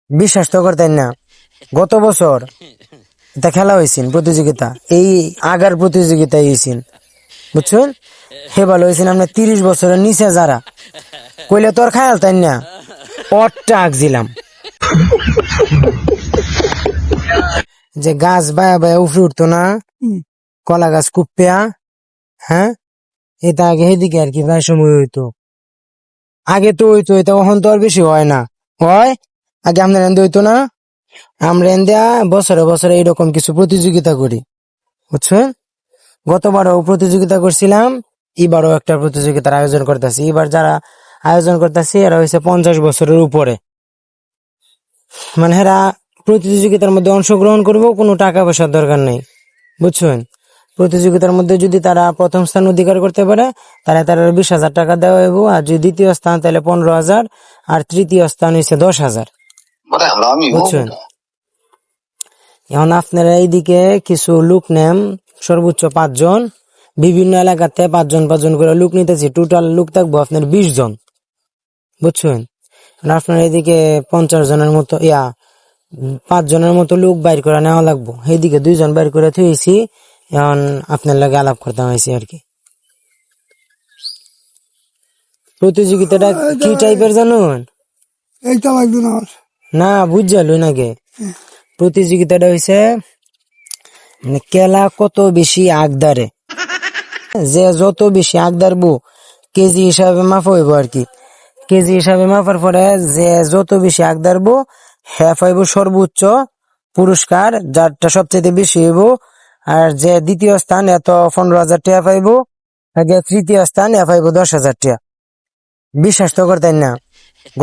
বিশ্বাস তো করতেন না। গত বছর এটা খেলা হয়েছিল প্রতিযোগিতা, এই আগার প্রতিযোগিতায় হয়েছিল, বুঝছেন? হে ভালো হয়েছিল আমরা 30 বছরের নিচে যারা কইলে তোর খায়াল তাই না, পটটা আঁকছিলাম যে গাছ বায়া বায়া উফরে উঠতো না, কলা গাছ কুপ্পিয়া। হ্যাঁ, এটা আগে সেদিকে আর কি প্রায় সময় হইতো। আগে তো হইতো, এটা এখন তো আর বেশি হয় না। হয় আগে আমরা এনদে হইতো না, আমরা এনদে বছরে বছরে এরকম কিছু প্রতিযোগিতা করি, বুঝছেন? গতবারও প্রতিযোগিতা করছিলাম, এবারও একটা প্রতিযোগিতার আয়োজন করতেছি। এবার যারা আয়োজন করতেছি এরা হয়েছে 50 বছরের উপরে, মানে এরা প্রতিযোগিতার মধ্যে অংশগ্রহণ করবো, কোনো টাকা পয়সার দরকার নেই, বুঝছেন? প্রতিযোগিতার মধ্যে যদি তারা প্রথম স্থান অধিকার করতে পারে তাহলে তারা 20,000 টাকা দেওয়া হইব, আর যদি দ্বিতীয় স্থান তাহলে 15,000, আর তৃতীয় স্থান হয়েছে 10,000, বুঝছেন? এখন আপনারা এইদিকে কিছু লোক নেন, সর্বোচ্চ 5 জন, বিভিন্ন এলাকাতে 5 জন 5 জন করে লোক নিতেছি, টোটাল লোক থাকবো আপনার 20 জন, বুঝছেন? আপনার এইদিকে 50 জনের মতো 5 জনের মতো লোক বাইর করে নেওয়া লাগবো, এইদিকে 2 জন বাইর করে থুয়েছি। এখন আপনার লাগে আলাপ করতে হয়েছে আর কি। প্রতিযোগিতাটা কি টাইপের জানুন? এইটা লাগবে না আমার। না বুঝালুই নাকি, প্রতিযোগিতাটা হয়েছে মানে কেলা কত বেশি আগদারে, যে যত বেশি আগদারবো কেজি হিসাবে মাফা হইব আর কি। কেজি হিসাবে মাফার পরে যে যত বেশি আগদারবো হ্যাঁ পাইব সর্বোচ্চ পুরস্কার, যারটা সবচেয়ে বেশি হইব। আর যে দ্বিতীয় স্থান এত 15,000 টাকা পাইব, আগে তৃতীয় স্থান এ পাইব 10,000 টাকা। বিশ্বাস তো করতেন না,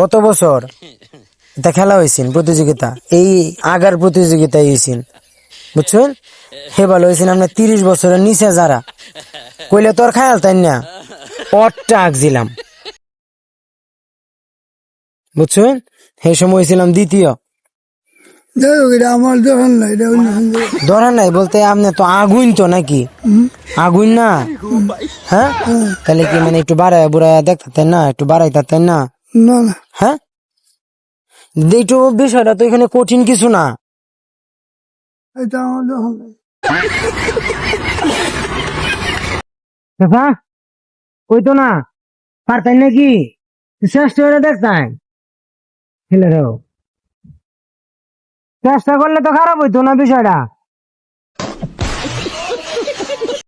গত বছর এটা খেলা হয়েছিল প্রতিযোগিতা, এই আগার প্রতিযোগিতায় হয়েছিল, বুঝছেন? হে ভালো হয়েছিল আমরা 30 বছরের নিচে যারা কইলে তোর খায়াল তাই না, পটটা আঁকছিলাম, বুঝছেন? সেই সময় হয়েছিলাম দ্বিতীয়। যাই হোক, এটা আমার দোকান না, এটা অন্য ধরা নাই বলতে আপনি তো আগুন তো নাকি, আগুন না? হ্যাঁ, তাহলে কি মানে একটু বাড়ায় বুড়ায় দেখতেন না, একটু বাড়াই থাকতেন না? না না, হ্যাঁ, একটু বিষয়টা তো এখানে কঠিন কিছু না। এটা আমার দোকান না। চাচা ওই তো না পারতেন নাকি, চেষ্টা করে দেখতেন, খেলে চেষ্টা করলে তো খারাপ হইতো না বিষয়টা।